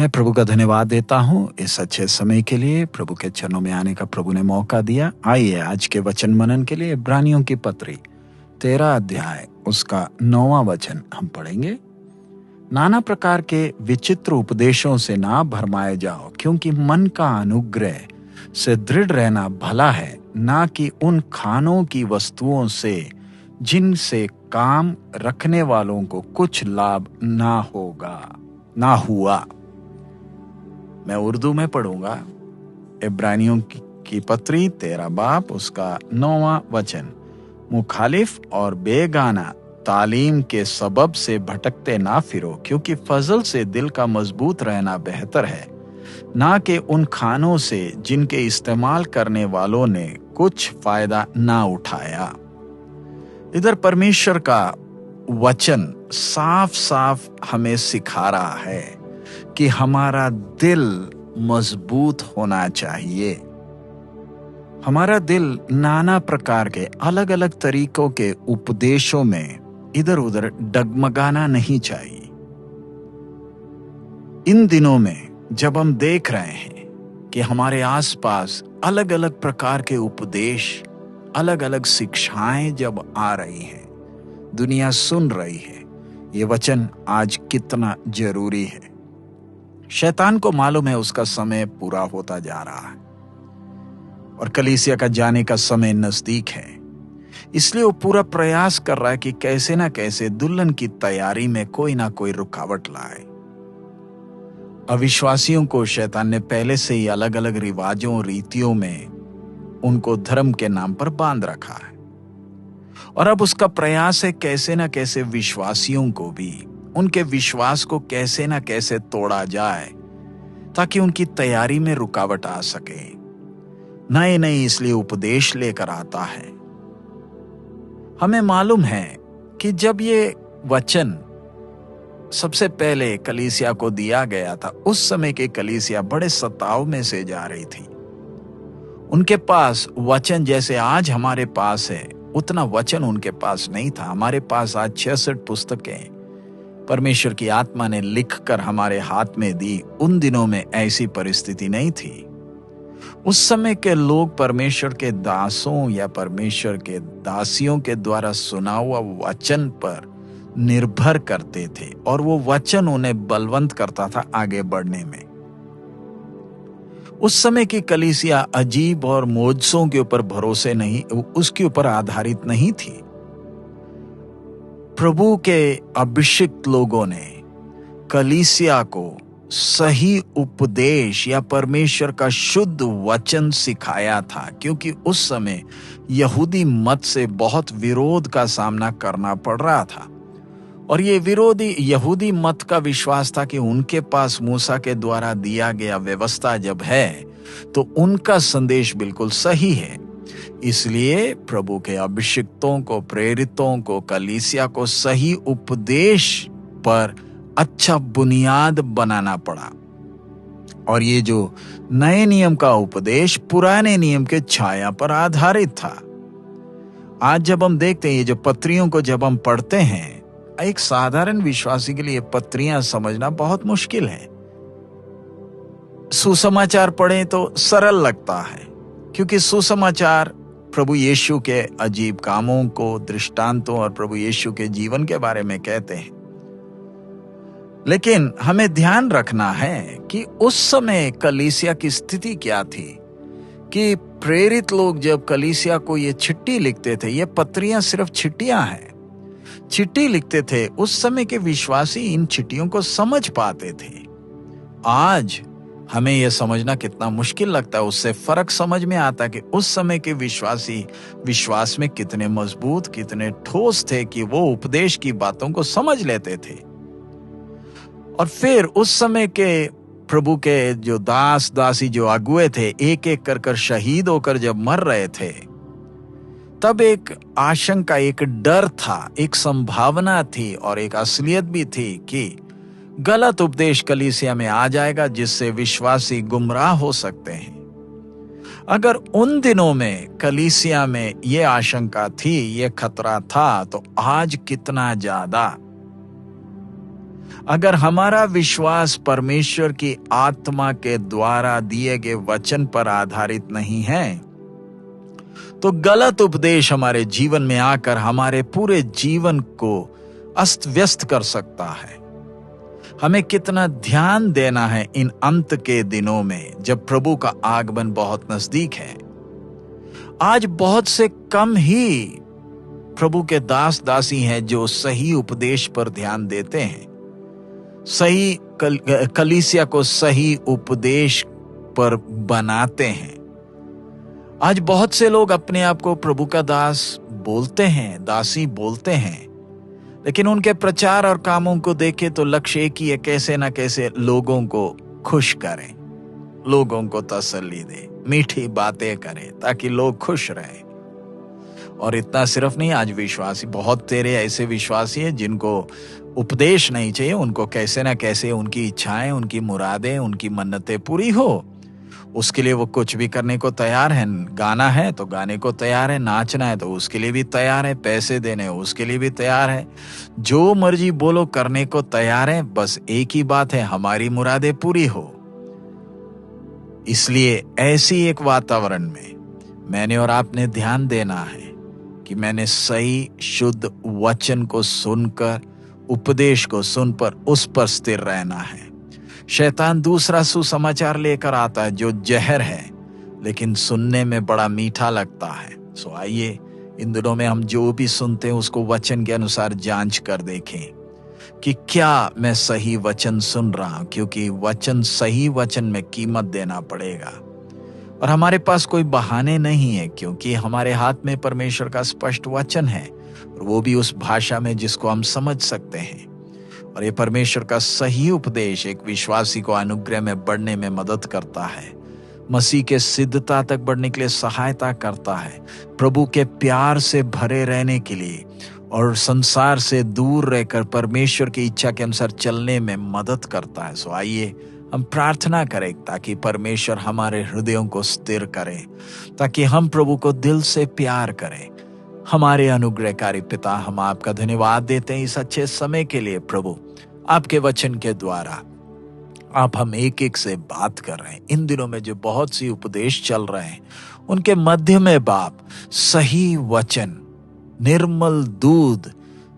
मैं प्रभु का धन्यवाद देता हूँ इस अच्छे समय के लिए। प्रभु के चरणों में आने का प्रभु ने मौका दिया। आइए आज के वचन मनन के लिए इब्रानियों की पत्री 13 अध्याय उसका 9वां वचन हम पढ़ेंगे। नाना प्रकार के विचित्र उपदेशों से ना भरमाए जाओ, क्योंकि मन का अनुग्रह से दृढ़ रहना भला है, ना कि उन खानों की वस्तुओं से जिनसे काम रखने वालों को कुछ लाभ ना हुआ। मैं उर्दू में पढ़ूंगा। इब्रानियों की पत्री 13 बाब उसका 9वां वचन। मुखालिफ और बेगाना तालीम के सबब से भटकते ना फिरो, क्योंकि फजल से दिल का मजबूत रहना बेहतर है, ना कि उन खानों से जिनके इस्तेमाल करने वालों ने कुछ फायदा ना उठाया। इधर परमेश्वर का वचन साफ साफ हमें सिखा रहा है कि हमारा दिल मजबूत होना चाहिए। हमारा दिल नाना प्रकार के अलग अलग तरीकों के उपदेशों में इधर उधर डगमगाना नहीं चाहिए। इन दिनों में जब हम देख रहे हैं कि हमारे आसपास अलग अलग प्रकार के उपदेश, अलग अलग शिक्षाएं जब आ रही हैं, दुनिया सुन रही है, ये वचन आज कितना जरूरी है। शैतान को मालूम है उसका समय पूरा होता जा रहा है और कलीसिया का जाने का समय नजदीक है। इसलिए वो पूरा प्रयास कर रहा है कि कैसे ना कैसे दुल्हन की तैयारी में कोई ना कोई रुकावट लाए। अविश्वासियों को शैतान ने पहले से ही अलग अलग रिवाजों रीतियों में उनको धर्म के नाम पर बांध रखा है, और अब उसका प्रयास है कैसे ना कैसे विश्वासियों को भी उनके विश्वास को कैसे ना कैसे तोड़ा जाए, ताकि उनकी तैयारी में रुकावट आ सके। नए नए इसलिए उपदेश लेकर आता है। हमें मालूम है कि जब ये वचन सबसे पहले कलीसिया को दिया गया था, उस समय के कलीसिया बड़े सताव में से जा रही थी। उनके पास वचन जैसे आज हमारे पास है, उतना वचन उनके पास नहीं था। हमारे पास आज 66 पुस्तकें परमेश्वर की आत्मा ने लिखकर हमारे हाथ में दी। उन दिनों में ऐसी परिस्थिति नहीं थी। उस समय के लोग परमेश्वर के दासों या परमेश्वर के दासियों के द्वारा सुना हुआ वचन पर निर्भर करते थे, और वो वचन उन्हें बलवंत करता था आगे बढ़ने में। उस समय की कलीसिया अजीब और मोजसों के ऊपर भरोसे नहीं, उसके ऊपर आधारित नहीं थी। प्रभु के अभिषिक्त लोगों ने कलीसिया को सही उपदेश या परमेश्वर का शुद्ध वचन सिखाया था, क्योंकि उस समय यहूदी मत से बहुत विरोध का सामना करना पड़ रहा था। और ये विरोधी यहूदी मत का विश्वास था कि उनके पास मूसा के द्वारा दिया गया व्यवस्था जब है तो उनका संदेश बिल्कुल सही है। इसलिए प्रभु के अभिषिक्तों को, प्रेरितों को, कलीसिया को सही उपदेश पर अच्छा बुनियाद बनाना पड़ा। और ये जो नए नियम का उपदेश पुराने नियम के छाया पर आधारित था। आज जब हम देखते हैं ये जो पत्रियों को जब हम पढ़ते हैं, एक साधारण विश्वासी के लिए पत्रियां समझना बहुत मुश्किल है। सुसमाचार पढ़ें तो सरल लगता है, क्योंकि सुसमाचार प्रभु यीशु के अजीब कामों को, दृष्टांतों और प्रभु यीशु के जीवन के बारे में कहते हैं। लेकिन हमें ध्यान रखना है कि उस समय कलीसिया की स्थिति क्या थी, कि प्रेरित लोग जब कलीसिया को ये चिट्ठी लिखते थे, ये पत्रियां सिर्फ चिट्ठियां हैं, चिट्ठी लिखते थे। उस समय के विश्वासी इन चिट्ठियों को समझ पाते थे। आज हमें यह समझना कितना मुश्किल लगता है, उससे फर्क समझ में आता है कि उस समय के विश्वासी विश्वास में कितने मजबूत, कितने ठोस थे कि वो उपदेश की बातों को समझ लेते थे। और फिर उस समय के प्रभु के जो दास दासी, जो अगुए थे, एक एक कर शहीद होकर जब मर रहे थे, तब एक आशंका, एक डर था, एक संभावना थी और एक असलियत भी थी कि गलत उपदेश कलीसिया में आ जाएगा, जिससे विश्वासी गुमराह हो सकते हैं। अगर उन दिनों में कलीसिया में ये आशंका थी, ये खतरा था, तो आज कितना ज्यादा। अगर हमारा विश्वास परमेश्वर की आत्मा के द्वारा दिए गए वचन पर आधारित नहीं है, तो गलत उपदेश हमारे जीवन में आकर हमारे पूरे जीवन को अस्त व्यस्त कर सकता है। हमें कितना ध्यान देना है इन अंत के दिनों में, जब प्रभु का आगमन बहुत नजदीक है। आज बहुत से कम ही प्रभु के दास दासी हैं जो सही उपदेश पर ध्यान देते हैं, सही कलीसिया को सही उपदेश पर बनाते हैं। आज बहुत से लोग अपने आप को प्रभु का दास बोलते हैं, दासी बोलते हैं, लेकिन उनके प्रचार और कामों को देखें तो लक्ष्य एक ही है, कैसे ना कैसे लोगों को खुश करें, लोगों को तसल्ली दे, मीठी बातें करें ताकि लोग खुश रहें। और इतना सिर्फ नहीं, आज विश्वासी बहुत तेरे ऐसे विश्वासी हैं जिनको उपदेश नहीं चाहिए, उनको कैसे ना कैसे उनकी इच्छाएं, उनकी मुरादें, उनकी मन्नतें पूरी हो, उसके लिए वो कुछ भी करने को तैयार है। गाना है तो गाने को तैयार है, नाचना है तो उसके लिए भी तैयार है, पैसे देने हो उसके लिए भी तैयार है, जो मर्जी बोलो करने को तैयार है। बस एक ही बात है, हमारी मुरादें पूरी हो। इसलिए ऐसी एक वातावरण में मैंने और आपने ध्यान देना है कि मैंने सही शुद्ध वचन को सुनकर, उपदेश को सुनकर उस पर स्थिर रहना है। शैतान दूसरा सुसमाचार लेकर आता है जो जहर है, लेकिन सुनने में बड़ा मीठा लगता है। सो आइए इन दिनों में हम जो भी सुनते हैं उसको वचन के अनुसार जांच कर देखें कि क्या मैं सही वचन सुन रहा हूं, क्योंकि वचन, सही वचन में कीमत देना पड़ेगा। और हमारे पास कोई बहाने नहीं है, क्योंकि हमारे हाथ में परमेश्वर का स्पष्ट वचन है, और वो भी उस भाषा में जिसको हम समझ सकते हैं। और ये परमेश्वर का सही उपदेश एक विश्वासी को अनुग्रह में बढ़ने में मदद करता है, मसीह के सिद्धता तक बढ़ने के लिए सहायता करता है, प्रभु के प्यार से भरे रहने के लिए और संसार से दूर रहकर परमेश्वर की इच्छा के अनुसार चलने में मदद करता है। सो आइए हम प्रार्थना करें ताकि परमेश्वर हमारे हृदयों को स्थिर करे, ताकि हम प्रभु को दिल से प्यार करें। हमारे अनुग्रहकारी पिता, हम आपका धन्यवाद देते हैं इस अच्छे समय के लिए। प्रभु, आपके वचन के द्वारा आप हम एक एक से बात कर रहे हैं। इन दिनों में जो बहुत सी उपदेश चल रहे हैं, उनके मध्य में बाप सही वचन, निर्मल दूध,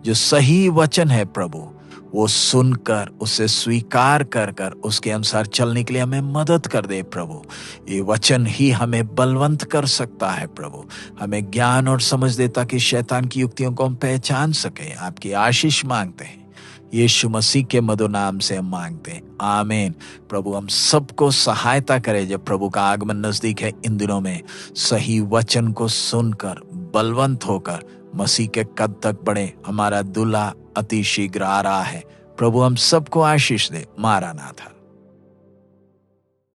जो सही वचन है प्रभु, वो सुनकर उसे स्वीकार कर कर उसके अनुसार चलने के लिए हमें मदद कर दे प्रभु। ये वचन ही हमें बलवंत कर सकता है प्रभु, हमें ज्ञान और समझ देता कि शैतान की युक्तियों को हम पहचान सके। आपकी आशीष मांगते हैं, यीशु मसीह के मधुर नाम से हम मांगते हैं, आमीन। प्रभु हम सबको सहायता करे, जब प्रभु का आगमन नजदीक है, इन दिनों में सही वचन को सुनकर बलवंत होकर मसीह के कद तक बढ़े। हमारा दूल्हा अति शीघ्र आ रहा है। प्रभु हम सबको आशीष दे। मारानाथा।